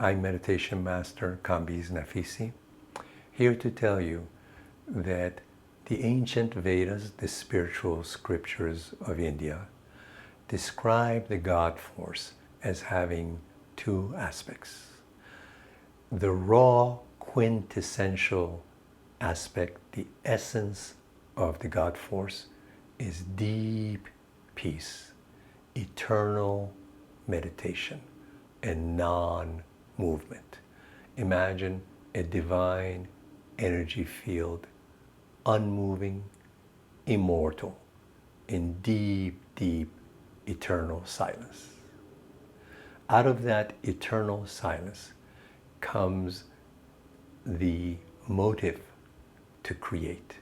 I'm Meditation Master Kambiz Nafisi, here to tell you that the ancient Vedas, the spiritual scriptures of India, describe the God force as having two aspects. The raw, quintessential aspect, the essence of the God force, is deep peace, eternal meditation, and non-movement. Imagine a divine energy field, unmoving, immortal, in deep, deep, eternal silence. Out of that eternal silence comes the motive to create.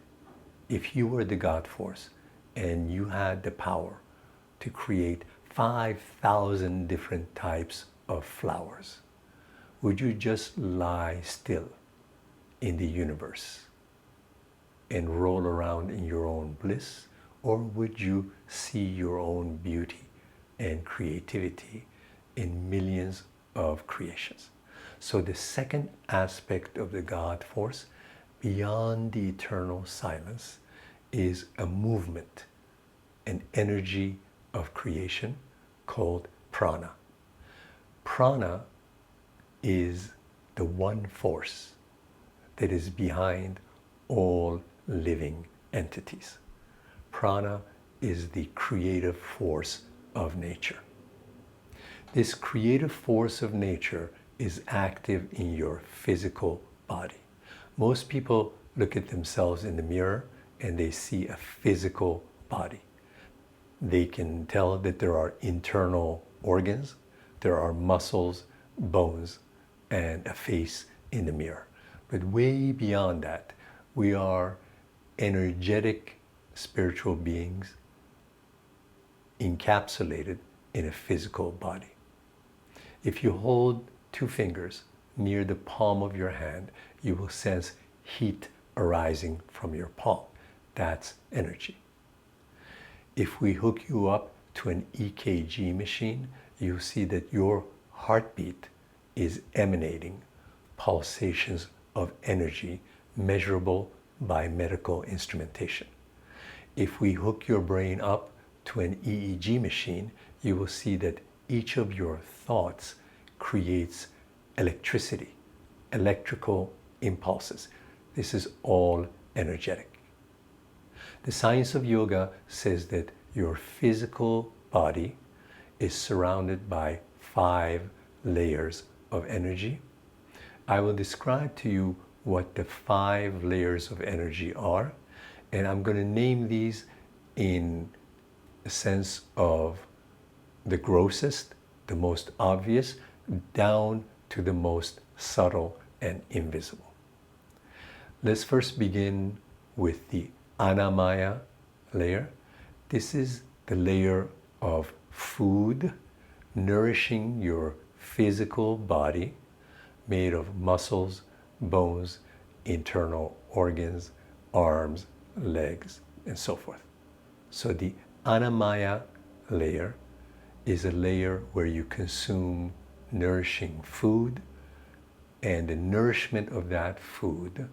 If you were the God force and you had the power to create 5,000 different types of flowers, would you just lie still in the universe and roll around in your own bliss? Or would you see your own beauty and creativity in millions of creations? So the second aspect of the God force, beyond the eternal silence, is a movement, an energy of creation called prana. Prana is the one force that is behind all living entities. Prana is the creative force of nature. This creative force of nature is active in your physical body. Most people look at themselves in the mirror and they see a physical body. They can tell that there are internal organs, there are muscles, bones, and a face in the mirror. But way beyond that, we are energetic spiritual beings encapsulated in a physical body. If you hold two fingers near the palm of your hand, you will sense heat arising from your palm. That's energy. If we hook you up to an EKG machine, you'll see that your heartbeat is emanating pulsations of energy measurable by medical instrumentation. If we hook your brain up to an EEG machine, you will see that each of your thoughts creates electricity, electrical impulses. This is all energetic. The science of yoga says that your physical body is surrounded by 5 layers of energy. I will describe to you what the 5 layers of energy are, and I'm going to name these in the sense of the grossest, the most obvious, down to the most subtle and invisible. Let's first begin with the Anamaya layer. This is the layer of food nourishing your physical body, made of muscles, bones, internal organs, arms, legs, and so forth. So the Anamaya layer is a layer where you consume nourishing food, and the nourishment of that food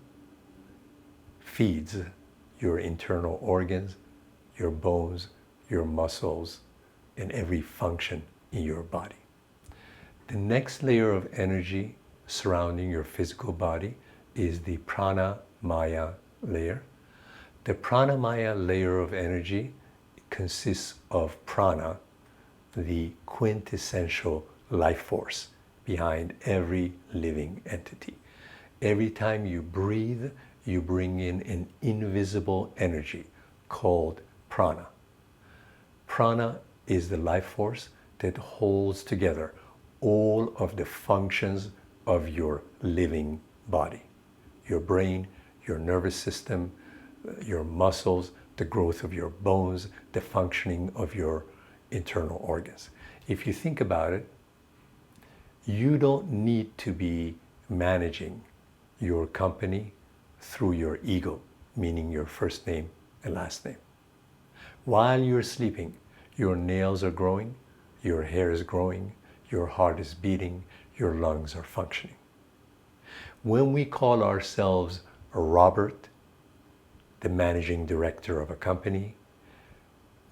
feeds your internal organs, your bones, your muscles, and every function in your body. The next layer of energy surrounding your physical body is the Pranamaya layer. The Pranamaya layer of energy consists of prana, the quintessential life force behind every living entity. Every time you breathe, you bring in an invisible energy called prana. Prana is the life force that holds together all of the functions of your living body. Your brain, your nervous system, your muscles, the growth of your bones, the functioning of your internal organs. If you think about it, you don't need to be managing your company through your ego, meaning your first name and last name. While you're sleeping, your nails are growing, your hair is growing, your heart is beating, your lungs are functioning. When we call ourselves Robert, the managing director of a company,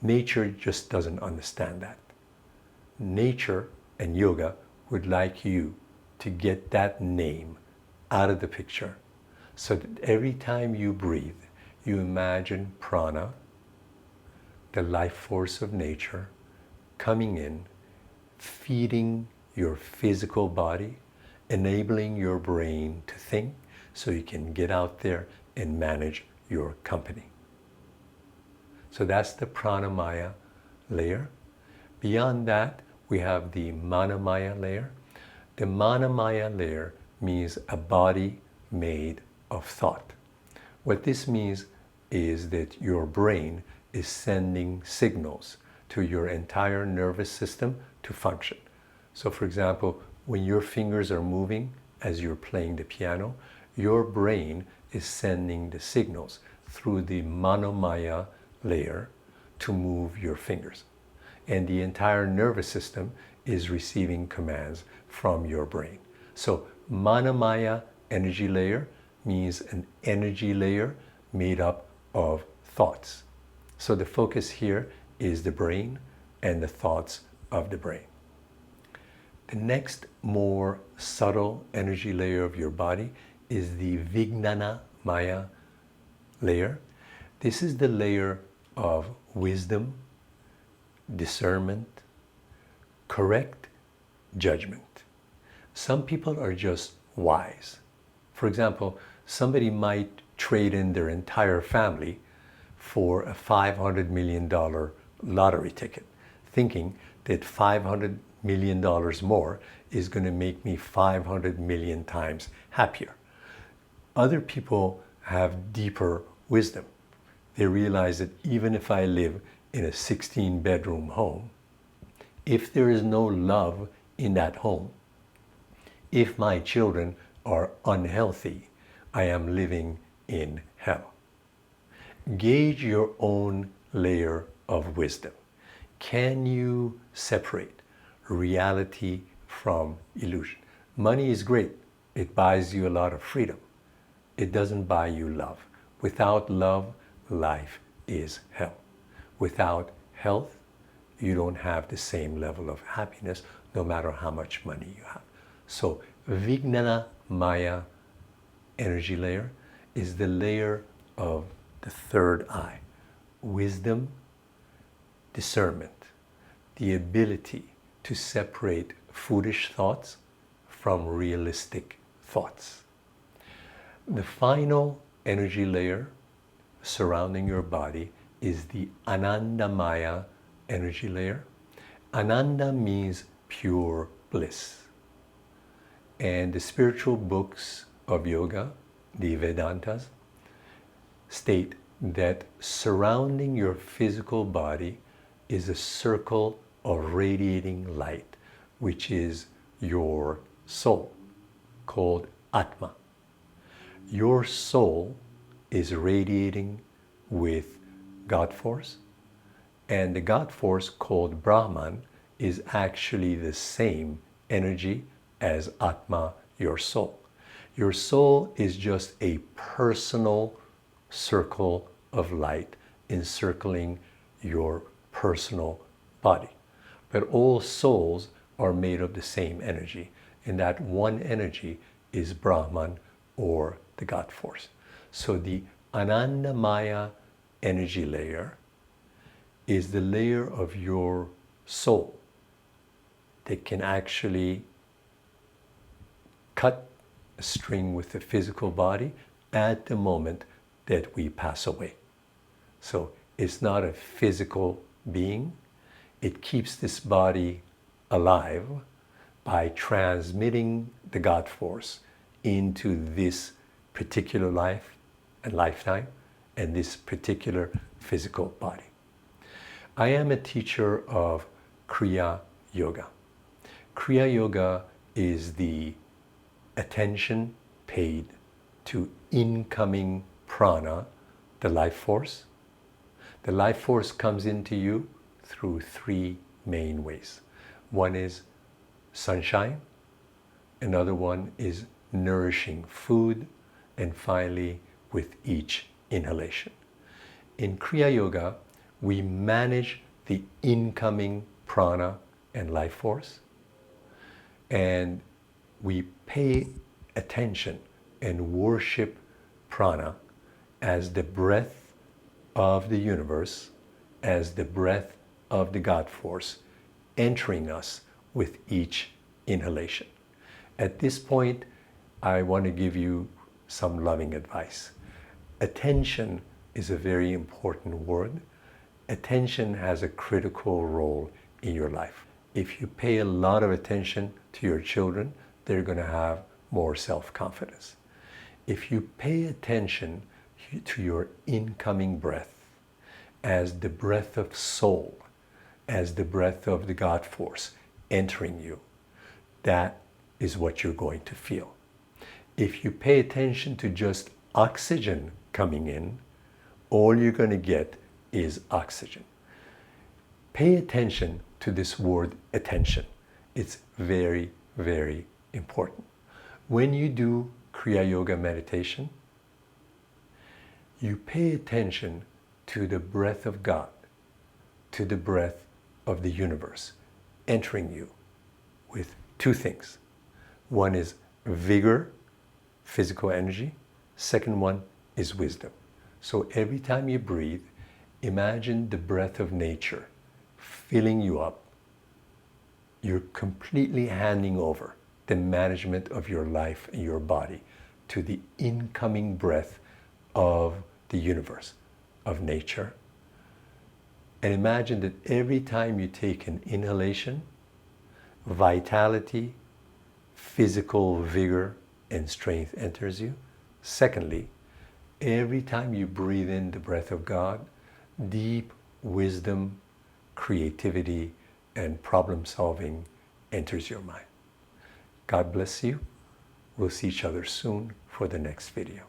nature just doesn't understand that. Nature and yoga would like you to get that name out of the picture so that every time you breathe, you imagine prana, the life force of nature, coming in, feeding your physical body, enabling your brain to think so you can get out there and manage your company. So that's the pranamaya layer. Beyond that, we have the manamaya layer. The manamaya layer means a body made of thought. What this means is that your brain is sending signals to your entire nervous system to function. So for example, when your fingers are moving as you're playing the piano, your brain is sending the signals through the manamaya layer to move your fingers. And the entire nervous system is receiving commands from your brain. So manamaya energy layer means an energy layer made up of thoughts. So the focus here is the brain and the thoughts of the brain. The next more subtle energy layer of your body is the Vignana Maya layer. This is the layer of wisdom, discernment, correct judgment. Some people are just wise. For example, somebody might trade in their entire family for a $500 million lottery ticket, thinking that $500 million more is going to make me 500 million times happier. Other people have deeper wisdom. They realize that even if I live in a 16-bedroom home, if there is no love in that home, if my children are unhealthy, I am living in hell. Gauge your own layer of wisdom. Can you separate reality from illusion? Money is great. It buys you a lot of freedom. It doesn't buy you love. Without love, life is hell. Without health, you don't have the same level of happiness no matter how much money you have. So Vignana Maya energy layer is the layer of the third eye. Wisdom, discernment, the ability to separate foolish thoughts from realistic thoughts. The final energy layer surrounding your body is the anandamaya energy layer. Ananda means pure bliss. And the spiritual books of yoga, the Vedantas, state that surrounding your physical body is a circle of radiating light, which is your soul, called Atma. Your soul is radiating with God force, and the God force called Brahman is actually the same energy as Atma, your soul. Your soul is just a personal circle of light encircling your personal body. But all souls are made of the same energy, and that one energy is Brahman or the God force. So the anandamaya energy layer is the layer of your soul that can actually cut a string with the physical body at the moment that we pass away. So it's not a physical being. It keeps this body alive by transmitting the God force into this particular life and lifetime and this particular physical body. I am a teacher of Kriya Yoga. Kriya Yoga is the attention paid to incoming prana, the life force. The life force comes into you through three main ways. One is sunshine, Another one is nourishing food, and finally with each inhalation. In Kriya Yoga, we manage the incoming prana and life force, and we pay attention and worship prana as the breath of the universe, as the breath of the God force entering us with each inhalation. At this point, I want to give you some loving advice. Attention is a very important word. Attention has a critical role in your life. If you pay a lot of attention to your children, they're going to have more self-confidence. If you pay attention to your incoming breath as the breath of soul, as the breath of the God force entering you, that is what you're going to feel. If you pay attention to just oxygen coming in, all you're going to get is oxygen. Pay attention to this word attention. It's very, very important. When you do Kriya Yoga meditation, you pay attention to the breath of God, to the breath of the universe entering you with two things. One is vigor, physical energy. Second one is wisdom. So every time you breathe, imagine the breath of nature filling you up. You're completely handing over the management of your life and your body to the incoming breath of the universe, of nature. And imagine that every time you take an inhalation, vitality, physical vigor, and strength enters you. Secondly, every time you breathe in the breath of God, deep wisdom, creativity, and problem solving enters your mind. God bless you. We'll see each other soon for the next video.